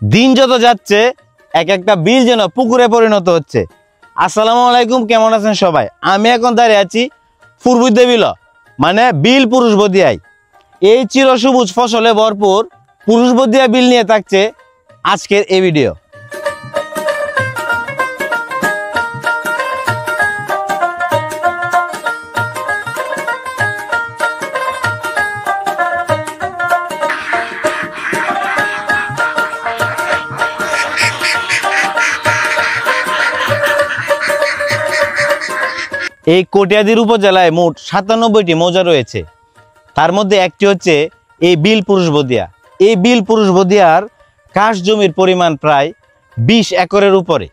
দিন যত যাচ্ছে এক একটা বিল যেন পুকুরে পরিণত হচ্ছে। আসসালামু আলাইকুম, কেমন আছেন সবাই? আমি এখন দাঁড়িয়ে আছি ফুরবুদ্দে বিল, মানে বিল পুরুষবদিয়ায়। এই চিরসবুজ ফসলে ভরপুর পুরুষবদিয়া বিল নিয়ে থাকছে আজকের এই ভিডিও। এই কটিয়াদীর উপজেলায় মোট ৯৭টি মৌজা রয়েছে। তার মধ্যে একটি হচ্ছে এই বিল পুরুষবদিয়া। এই বিল পুরুষবদিয়ার কাশ জমির পরিমাণ প্রায় ২০ একরের উপরে।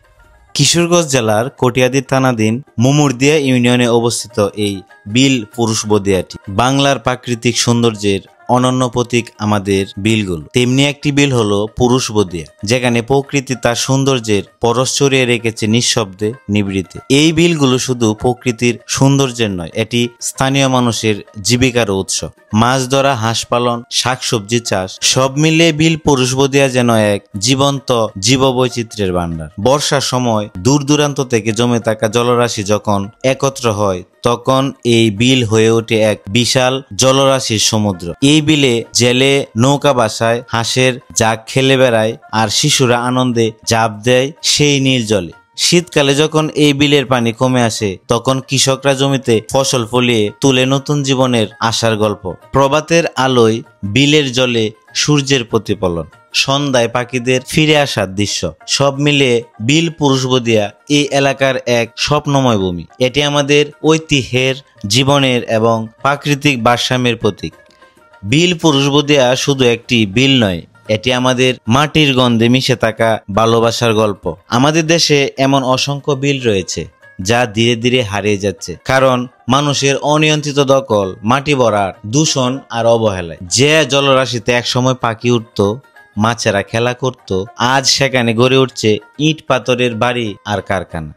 কিশোরগঞ্জ জেলার কটিয়াদী থানাধীন মুমুরদিয়া ইউনিয়নে অবস্থিত এই বিল পুরুষবদিয়াটি বাংলার প্রাকৃতিক সৌন্দর্যের অনন্য প্রতীক। আমাদের বিলগুলো তেমনি একটি বিল হলো পুরুষবদিয়া, যেখানে প্রকৃতি তার সৌন্দর্যের পরশ ছড়িয়ে রেখেছে নিঃশব্দে নিভৃতে। এই বিলগুলো শুধু প্রকৃতির সৌন্দর্যের নয়, এটি স্থানীয় মানুষের জীবিকার উৎস। মাছ ধরা, হাঁস পালন, শাকসবজি চাষ সব মিলিয়ে বিল পুরুষবদিয়া যেন এক জীবন্ত জীববৈচিত্র্যের ভান্ডার। বর্ষার সময় দূর দূরান্ত থেকে জমে থাকা জলরাশি যখন একত্র হয়, তখন এই বিল হয়ে ওঠে এক বিশাল জলরাশির সমুদ্র। এই বিলে জেলে নৌকা বাসায়, হাঁসের জাগ খেলে বেড়ায়, আর শিশুরা আনন্দে ঝাঁপ দেয় সেই নীল জলে। শীতকালে যখন এই বিলের পানি কমে আসে, তখন কৃষকরা জমিতে ফসল ফলিয়ে তুলে নতুন জীবনের আশার গল্প। প্রভাতের আলোয় বিলের জলে সূর্যের প্রতিফলন, সন্ধ্যায় পাখিদের ফিরে আসার দৃশ্য, সব মিলিয়ে বিল পুরুষবদিয়া এই এলাকার এক স্বপ্নময় ভূমি। এটি আমাদের ঐতিহ্যের, জীবনের এবং প্রাকৃতিক ভারসাম্যের প্রতীক। বিল পুরুষবদিয়া শুধু একটি বিল নয়, এটি আমাদের মাটির গন্ধে মিশে থাকা ভালোবাসার গল্প। আমাদের দেশে এমন অসংখ্য বিল রয়েছে যা ধীরে ধীরে হারিয়ে যাচ্ছে, কারণ মানুষের অনিয়ন্ত্রিত দখল, মাটি ভরাট, দূষণ আর অবহেলায়। যে জলরাশিতে একসময় পাখি উঠত, মাছেরা খেলা করত, আজ সেখানে গড়ে উঠছে ইট পাথরের বাড়ি আর কারখানা।